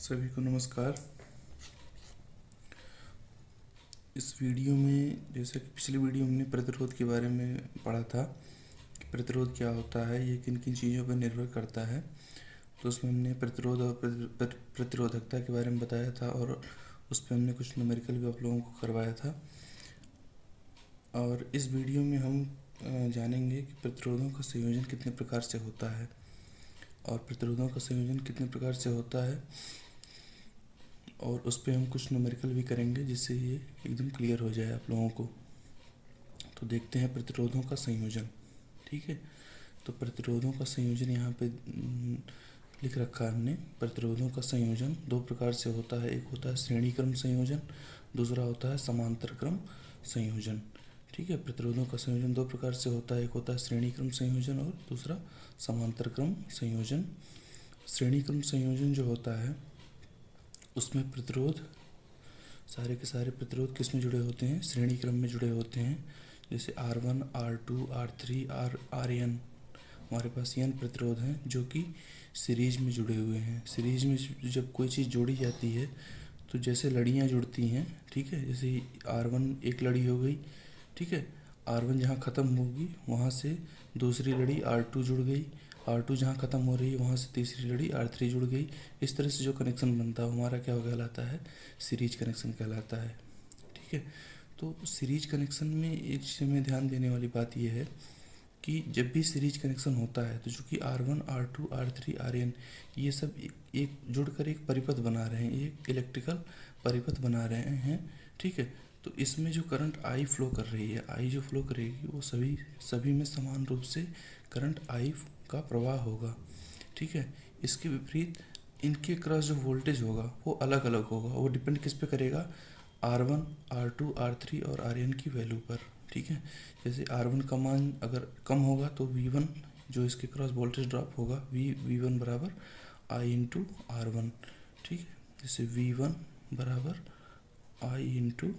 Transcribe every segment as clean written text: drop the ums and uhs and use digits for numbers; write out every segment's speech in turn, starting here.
सभी को नमस्कार। इस वीडियो में जैसे कि पिछली वीडियो में हमने प्रतिरोध के बारे में पढ़ा था कि प्रतिरोध क्या होता है, ये किन किन चीज़ों पर निर्भर करता है। तो उसमें हमने प्रतिरोध और प्रतिरोधकता के बारे में बताया था और उस पर हमने कुछ न्यूमेरिकल भी आप लोगों को करवाया था। और इस वीडियो में हम जानेंगे कि प्रतिरोधों का संयोजन कितने प्रकार से होता है और प्रतिरोधों का संयोजन कितने प्रकार से होता है, और उस पर हम कुछ न्यूमेरिकल भी करेंगे जिससे ये एकदम क्लियर हो जाए आप लोगों को। तो देखते हैं प्रतिरोधों का संयोजन। ठीक है, तो प्रतिरोधों का संयोजन यहाँ पे लिख रखा है हमने। प्रतिरोधों का संयोजन दो प्रकार से होता है, एक होता है श्रेणी क्रम संयोजन, दूसरा होता है समांतर क्रम संयोजन। ठीक है, प्रतिरोधों का संयोजन दो प्रकार से होता है, एक होता है श्रेणी क्रम संयोजन और दूसरा समांतर क्रम संयोजन। श्रेणी क्रम संयोजन जो होता है उसमें प्रतिरोध, सारे के सारे प्रतिरोध किस में जुड़े होते हैं, श्रेणी क्रम में जुड़े होते हैं। जैसे R1, R2, R3, Rn, हमारे पास n प्रतिरोध हैं जो कि सीरीज में जुड़े हुए हैं। सीरीज में जब कोई चीज़ जोड़ी जाती है तो जैसे लड़ियाँ जुड़ती हैं, ठीक है, जैसे R1 एक लड़ी हो गई, ठीक है, R1 जहाँ ख़त्म होगी वहाँ से दूसरी लड़ी R2 जुड़ गई, R2 जहाँ ख़त्म हो रही है वहाँ से तीसरी लड़ी R3 जुड़ गई। इस तरह से जो कनेक्शन बनता है हमारा क्या कहलाता है, सीरीज कनेक्शन कहलाता है। ठीक है, तो सीरीज कनेक्शन में एक चीज़ में ध्यान देने वाली बात यह है कि जब भी सीरीज कनेक्शन होता है तो चूँकि R1, R2, R3, Rn ये सब एक जुड़कर एक परिपथ बना रहे हैं, एक इलेक्ट्रिकल परिपथ बना रहे हैं। ठीक है, तो इसमें जो करंट I फ्लो कर रही है, I जो फ्लो करेगी वो सभी में समान रूप से करंट I का प्रवाह होगा। ठीक है, इसके विपरीत इनके क्रॉस जो वोल्टेज होगा वो अलग अलग होगा। वो डिपेंड किस पे करेगा, R1, R2, R3 और Rn की वैल्यू पर। ठीक है, जैसे R1 का मान अगर कम होगा तो V1 जो इसके क्रॉस वोल्टेज ड्रॉप होगा V1 बराबर I इंटू R1। ठीक है, जैसे V1 बराबर I इंटू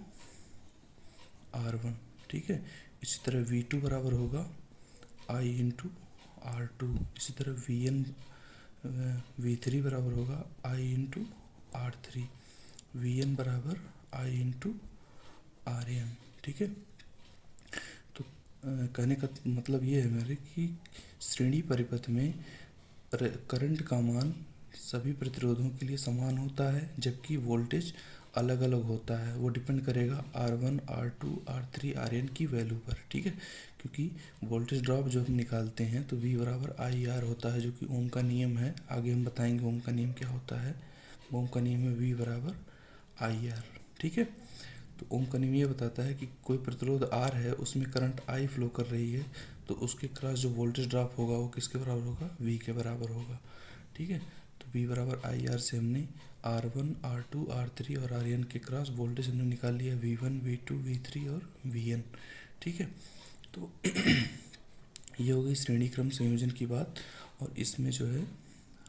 R1। ठीक है, इसी तरह V2 बराबर होगा I इंटू R2। इसी तरह V3 बराबर होगा I इंटू R3। Vn बराबर I इंटू Rn। ठीक है, तो कहने का मतलब ये है मेरे कि श्रेणी परिपथ में करंट का मान सभी प्रतिरोधों के लिए समान होता है जबकि वोल्टेज अलग अलग होता है। वो डिपेंड करेगा R1, R2, R3, Rn की वैल्यू पर। ठीक है, क्योंकि वोल्टेज ड्रॉप जो हम निकालते हैं तो V बराबर IR होता है जो कि ओम का नियम है। आगे हम बताएंगे ओम का नियम क्या होता है। ओम का नियम है V बराबर IR। ठीक है, तो ओम का नियम ये बताता है कि कोई प्रतिरोध R है उसमें करंट I फ्लो कर रही है तो उसके क्रॉस जो वोल्टेज ड्रॉप होगा वो किसके बराबर होगा, V के बराबर होगा। ठीक है, तो V बराबर IR से हमने R1, R2, R3 और Rn के क्रॉस वोल्टेज हमने निकाल लिया, V1, V2, V3 और Vn। ठीक है, तो ये हो गई श्रेणी क्रम संयोजन की बात। और इसमें जो है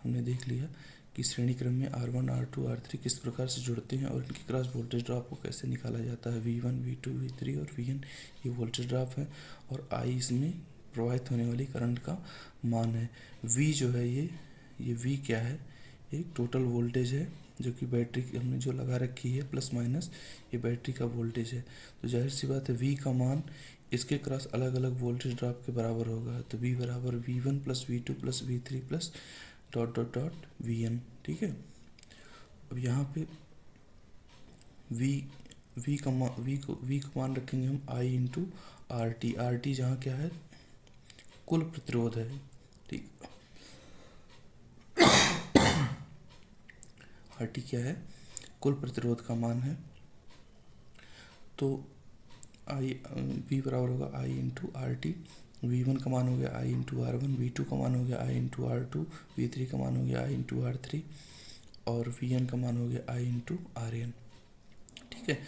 हमने देख लिया कि श्रेणी क्रम में R1, R2, R3 किस प्रकार से जुड़ते हैं और इनके क्रॉस वोल्टेज ड्रॉप को कैसे निकाला जाता है। V1, V2, V3 और Vn ये वोल्टेज ड्रॉप है और I इसमें प्रवाहित होने वाली करंट का मान है। V जो है ये V क्या है, एक टोटल वोल्टेज है जो कि बैटरी हमने जो लगा रखी है प्लस माइनस, ये बैटरी का वोल्टेज है। तो जाहिर सी बात है V का मान इसके क्रॉस अलग अलग वोल्टेज ड्रॉप के बराबर होगा। तो V बराबर V1 plus V2 plus V3 plus dot dot dot Vn। ठीक है, अब यहाँ पे V का मान रखेंगे हम I इंटू RT। RT जहाँ क्या है, कुल प्रतिरोध है। ठीक, RT क्या है, कुल प्रतिरोध का मान है। तो V बराबर होगा I इंटू RT। V1 का मान हो गया I इंटू R1, V2 का मान हो गया I इंटू R2, V3 का मान हो गया I इंटू R3 और Vn का मान हो गया I इंटू Rn। ठीक है,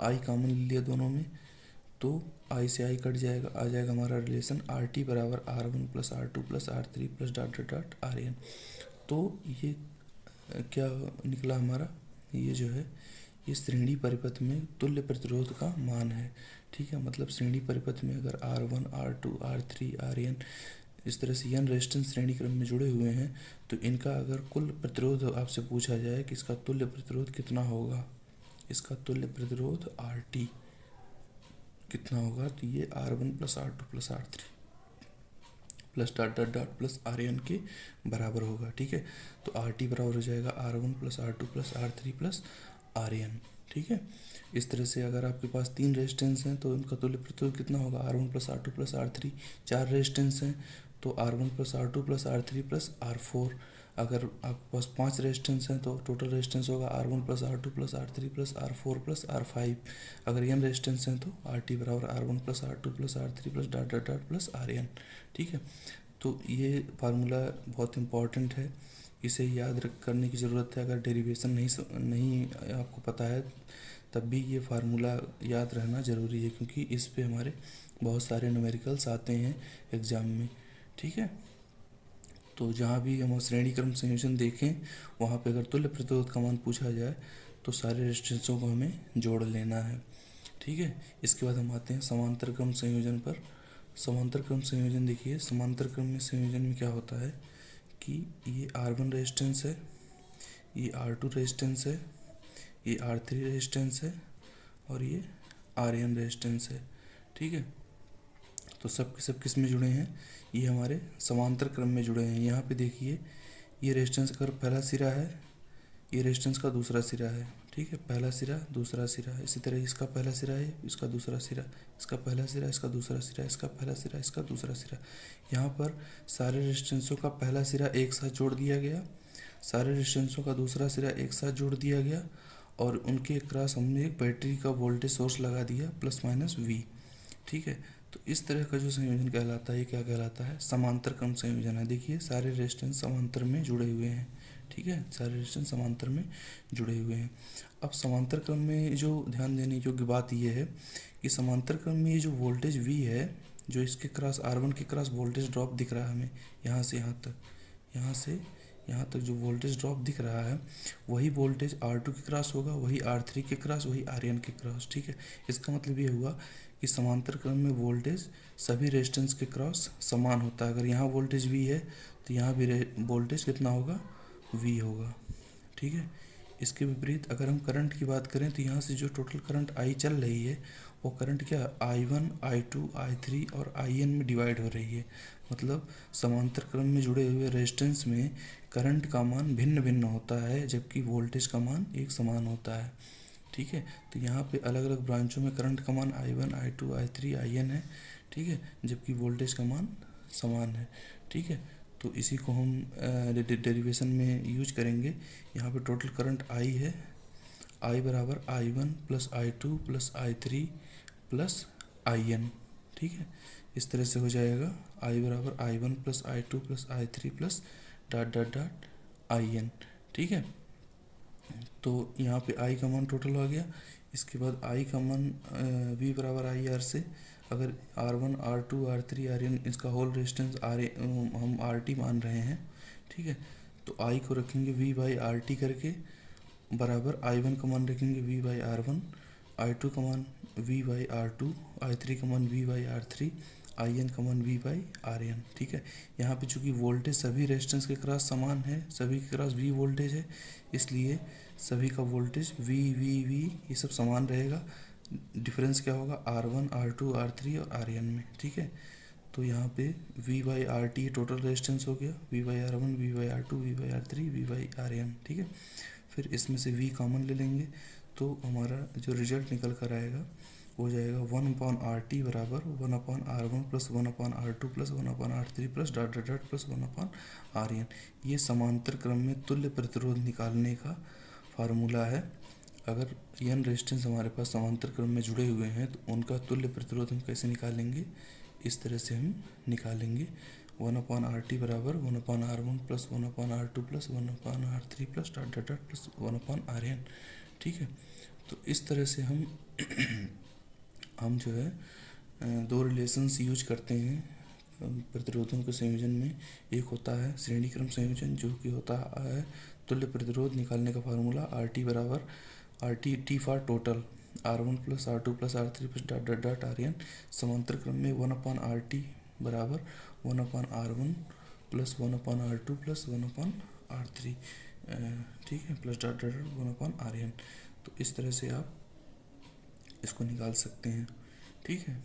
I कॉमन ले लिया दोनों में तो I से I कट जाएगा, आ जाएगा हमारा रिलेशन RT बराबर R1 plus R2 plus R3 plus dot dot dot Rn। तो ये क्या निकला हमारा, ये जो है ये श्रेणी परिपथ में तुल्य प्रतिरोध का मान है। ठीक है, मतलब श्रेणी परिपथ में अगर R1, R2, R3, Rn इस तरह से n रेजिस्टेंस श्रेणी क्रम में जुड़े हुए हैं, तो इनका अगर कुल प्रतिरोध आपसे पूछा जाए कि इसका तुल्य प्रतिरोध कितना होगा, इसका तुल्य प्रतिरोध RT कितना होगा, तो ये R1 plus R2 plus R3 plus dot dot dot plus RN के बराबर होगा। ठीक है, तो RT बराबर हो जाएगा R1 plus R2 plus R3 plus RN। ठीक है, इस तरह से अगर आपके पास 3 रेजिस्टेंस हैं तो इनका तुल्य प्रतिरोध कितना होगा, R1 plus R2 plus R3। 4 resistance हैं तो R1 plus R2 plus R3 plus R4। अगर आपके पास 5 रेजिस्टेंस हैं तो टोटल रेजिस्टेंस होगा R1 plus R2 plus R3 plus R4 plus R5। अगर n रेजिस्टेंस हैं तो RT बराबर R1 plus R2 plus R3 plus dot dot dot plus RN। ठीक है, तो ये फार्मूला बहुत इम्पॉर्टेंट है, इसे याद रख करने की ज़रूरत है। अगर डेरिवेशन नहीं आपको पता है तब भी ये फार्मूला याद रहना ज़रूरी है, क्योंकि इस पे हमारे बहुत सारे न्यूमेरिकल्स आते हैं एग्ज़ाम में। ठीक है, तो जहाँ भी हम श्रेणी क्रम संयोजन देखें वहाँ पे अगर तुल्य प्रतिरोध का मान पूछा जाए तो सारे रेजिस्टेंसों को हमें जोड़ लेना है। ठीक है, इसके बाद हम आते हैं समांतर क्रम संयोजन पर। समांतर क्रम संयोजन देखिए, समांतर क्रम में संयोजन में क्या होता है कि ये R1 रेजिस्टेंस है, ये R2 रेजिस्टेंस है, ये R3 रेजिस्टेंस है और ये RN रेजिस्टेंस है। ठीक है, तो सब के सब किस में जुड़े हैं, ये हमारे समांतर क्रम में जुड़े हैं। यहाँ पे देखिए ये रेजिस्टेंस का पहला सिरा है, ये रेजिस्टेंस का दूसरा सिरा है। ठीक है, पहला सिरा दूसरा सिरा, इसी तरह इसका पहला सिरा है, इसका दूसरा सिरा, इसका पहला सिरा, इसका दूसरा सिरा, इसका पहला सिरा, इसका दूसरा सिरा। यहाँ पर सारे रेजिस्टेंसों का पहला सिरा एक साथ जोड़ दिया गया, सारे रेजिस्टेंसों का दूसरा सिरा एक साथ जोड़ दिया गया और उनके क्रॉस हमने एक बैटरी का वोल्टेज सोर्स लगा दिया प्लस माइनस V। ठीक है, तो इस तरह का जो संयोजन कहलाता है, ये क्या कहलाता है, समांतर क्रम संयोजन है। देखिए सारे रेजिस्टेंस समांतर में जुड़े हुए हैं। ठीक है, सारे रेजिस्टेंस समांतर में जुड़े हुए हैं। अब समांतर क्रम में जो ध्यान देने योग्य बात ये है कि समांतर क्रम में ये जो वोल्टेज V है, जो इसके क्रॉस R1 के क्रॉस वोल्टेज ड्रॉप दिख रहा है हमें यहाँ से यहाँ तक, यहाँ से यहाँ तक जो वोल्टेज ड्रॉप दिख रहा है वही वोल्टेज R2 के क्रॉस होगा, वही R3 के क्रॉस, वही RN के क्रॉस। ठीक है, इसका मतलब ये हुआ कि समांतर क्रम में वोल्टेज सभी रेजिस्टेंस के क्रॉस समान होता है। अगर यहाँ वोल्टेज V है तो यहाँ भी वोल्टेज कितना होगा, V होगा। ठीक है, इसके विपरीत अगर हम करंट की बात करें तो यहाँ से जो टोटल करंट I चल रही है वो करंट क्या I1, I2, I3 और IN में डिवाइड हो रही है। मतलब समांतर क्रम में जुड़े हुए रेजिस्टेंस में करंट का मान भिन्न भिन्न होता है जबकि वोल्टेज का मान एक समान होता है। ठीक है, तो यहाँ पे अलग अलग ब्रांचों में करंट का मान I1, I2, I3, IN है। ठीक है, जबकि वोल्टेज का मान समान है। ठीक है, तो इसी को हम डेरिवेशन में यूज करेंगे। यहाँ पे टोटल करंट I है, I बराबर I1 plus I2 plus I3 plus IN। ठीक है, इस तरह से हो जाएगा I बराबर I1 plus I2 plus I3 plus dot dot dot IN। ठीक है, तो यहाँ पे I का मान टोटल आ गया। इसके बाद I का मान V बराबर IR से अगर R1, R2, R3, RN इसका होल रेजिस्टेंस हम RT मान रहे हैं। ठीक है, तो I को रखेंगे V बाई RT करके बराबर I1 का मान रखेंगे V बाई R1, I2 का मान V बाई R2, I3 का मान V बाई R3, IN का मान V बाई RN। ठीक है, यहाँ पे चूँकि वोल्टेज सभी रेजिस्टेंस के क्रॉस समान है, सभी के क्रॉस V वोल्टेज है, इसलिए सभी का वोल्टेज V ये सब समान रहेगा। डिफरेंस क्या होगा R1, R2, R3 और RN में। ठीक है, तो यहाँ पे V by RT total resistance हो गया, V by R1, V by R2, V by R3, V by RN। ठीक है, फिर इसमें से V कॉमन ले लेंगे तो हमारा जो रिजल्ट निकल कर आएगा हो जाएगा 1/RT बराबर 1/R1 plus 1/R2 plus 1/R3 plus dot dot dot plus 1/RN। ये समांतर क्रम में तुल्य प्रतिरोध निकालने का फार्मूला है। अगर n रेजिस्टेंस हमारे पास समांतर क्रम में जुड़े हुए हैं तो उनका तुल्य प्रतिरोध हम कैसे निकालेंगे, इस तरह से हम निकालेंगे 1/RT बराबर 1/R1 plus 1/R2 plus 1/R3 plus dot dot dot plus 1/RN। ठीक है, तो इस तरह से हम जो है दो रिलेशंस यूज करते हैं प्रतिरोधों के संयोजन में। एक होता है श्रेणी क्रम संयोजन जो कि होता है तुल्य प्रतिरोध निकालने का फार्मूला RT बराबर RT T for total R1 plus R2 plus R3 plus dot dot dot RN। समांतर क्रम में 1/RT बराबर 1/R1 plus 1/R2 plus 1/R3, ठीक है, प्लस डॉट डॉट 1/Rn। तो इस तरह से आप इसको निकाल सकते हैं, ठीक है।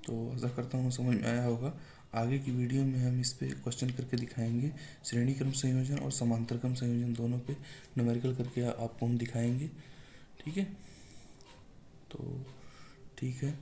तो आशा करता हूँ समझ में आया होगा। आगे की वीडियो में हम इस पे क्वेश्चन करके दिखाएंगे, श्रेणी क्रम संयोजन और समांतर क्रम संयोजन दोनों पे न्यूमेरिकल करके आपको हम दिखाएंगे, ठीक है। तो ठीक है।